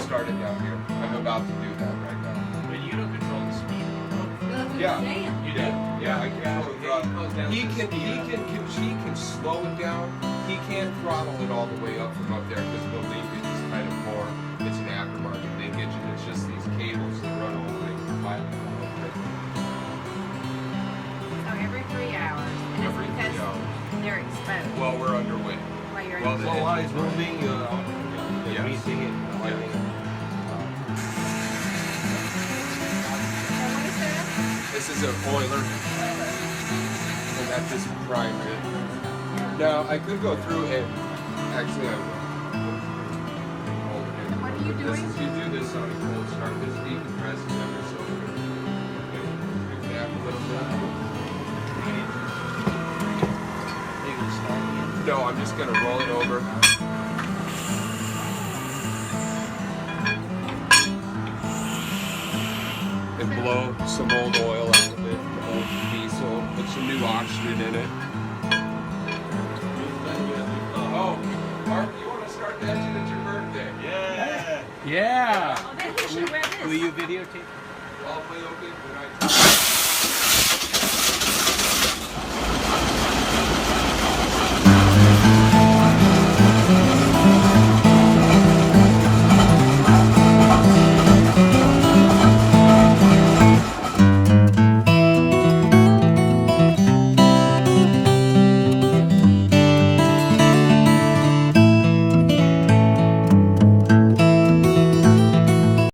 start it down here. I'm about to do that right now. But you don't control the speed. Yeah. You do? Yeah, I control the throttle. He can slow it down. He can't throttle it all the way up from up there because the Lincoln is kind of more. It's an aftermarket linkage, and it's just these cables that run all the way from pilot. So every 3 hours, and it's Every 3 because hours. they're exposed. Well, we're underway. While you're Well, in the the While it's engine's moving, Yes. greasing it. So what is that? This is an oiler, and that just primed it. Now, I could go through and actually I will. And what are you This doing? is, you do this on a cold start. This decompresses ever so good. Okay, do that a little bit. No, I'm just going to roll it over. And blow some old oil out of it, old diesel, put some new oxygen in it. Oh, Mark, you want to start that engine at your birthday? Yeah. Yeah. Oh, then he should wear this. Will you videotape? I'll play okay when I